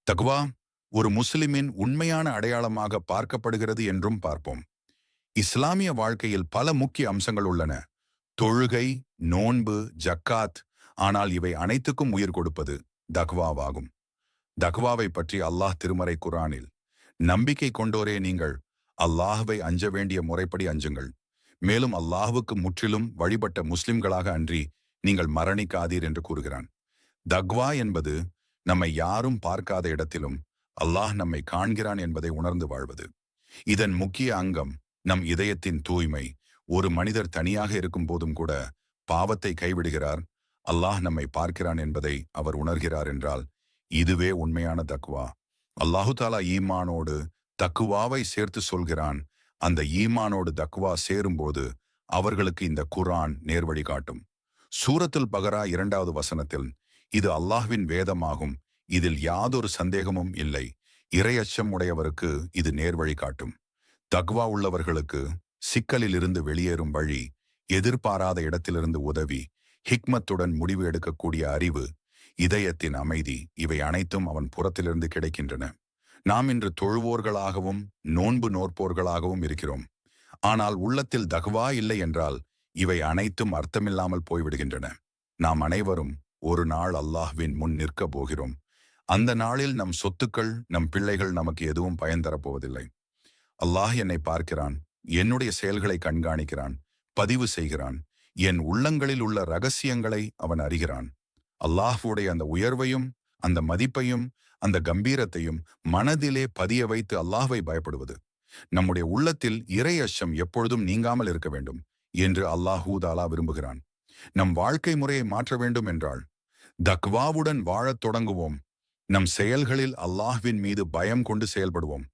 தக்வா ஒரு முஸ்லிமின் உண்மையான அடையாளமாக பார்க்கப்படுகிறது என்றும் பார்ப்போம். இஸ்லாமிய வாழ்க்கையில் பல முக்கிய அம்சங்கள் உள்ளன. தொழுகை, நோன்பு, ஜக்காத். ஆனால் இவை அனைத்துக்கும் உயிர் கொடுப்பது தக்வாவாகும். தக்வாவை பற்றி அல்லாஹ் திருமறை குர்ஆனில், நம்பிக்கை கொண்டோரே நீங்கள் அல்லாஹ்வை அஞ்ச வேண்டிய முறைப்படி அஞ்சுங்கள். மேலும் அல்லாஹ்வுக்கு முற்றிலும் வழிபட்ட முஸ்லிம்களாக அன்றி நீங்கள் மரணிக்காதீர் என்று கூறுகிறான். தக்வா என்பது நம்மை யாரும் பார்க்காத இடத்திலும் அல்லாஹ் நம்மை காண்கிறான் என்பதை உணர்ந்து வாழ்வது. இதன் முக்கிய அங்கம் நம் இதயத்தின் தூய்மை. ஒரு மனிதர் தனியாக இருக்கும் போதும் கூட பாவத்தை கைவிடுகிறார், அல்லாஹ் நம்மை பார்க்கிறான் என்பதை அவர் உணர்கிறார் என்றால் இதுவே உண்மையான தக்வா. அல்லாஹு தாலா ஈமானோடு தக்குவாவை சேர்த்து சொல்கிறான். அந்த ஈமானோடு தக்வா சேரும்போது அவர்களுக்கு இந்த குர்ஆன் நேர்வழி காட்டும். சூரத்துல் பகரா 2வது வசனத்தில், இது அல்லாஹ்வின் வேதமாகும், இதில் யாதொரு சந்தேகமும் இல்லை, இறையச்சம் உடையவருக்கு இது நேர்வழி காட்டும். தக்வா உள்ளவர்களுக்கு சிக்கலில் இருந்து வெளியேறும் வழி, எதிர்பாராத இடத்திலிருந்து உதவி, ஹிக்மத்துடன் முடிவு எடுக்கக்கூடிய அறிவு, இதயத்தின் அமைதி, இவை அனைத்தும் அவன் புறத்திலிருந்து கிடைக்கின்றன. நாம் இன்று தொழுவோர்களாகவும் நோன்பு நோற்போர்களாகவும் இருக்கிறோம். ஆனால் உள்ளத்தில் தக்வா இல்லை என்றால் இவை அனைத்தும் அர்த்தமில்லாமல் போய்விடுகின்றன. நாம் அனைவரும் ஒரு நாள் அல்லாஹ்வின் முன் நிற்க போகிறோம். அந்த நாளில் நம் சொத்துக்கள், நம் பிள்ளைகள் நமக்கு எதுவும் பயன் தரப்போவதில்லை. அல்லாஹ் என்னை பார்க்கிறான், என்னுடைய செயல்களை கண்காணிக்கிறான், பதிவு செய்கிறான். என் உள்ளங்களில் உள்ள ரகசியங்களை அவன் அறிகிறான். அல்லாஹ்வுடைய அந்த உயர்வையும் அந்த மதிப்பையும் அந்த கம்பீரத்தையும் மனதிலே பதிய வைத்து அல்லாஹ்வை பயப்படுவது. நம்முடைய உள்ளத்தில் இறை அச்சம் எப்பொழுதும் நீங்காமல் இருக்க வேண்டும் என்று அல்லாஹூ தாலா விரும்புகிறான். நம் வாழ்க்கை முறையை மாற்ற வேண்டும் என்றால் தக்வாவுடன் வாழத் தொடங்குவோம். நம் செயல்களில் அல்லாஹ்வின் மீது பயம் கொண்டு செயல்படுவோம்.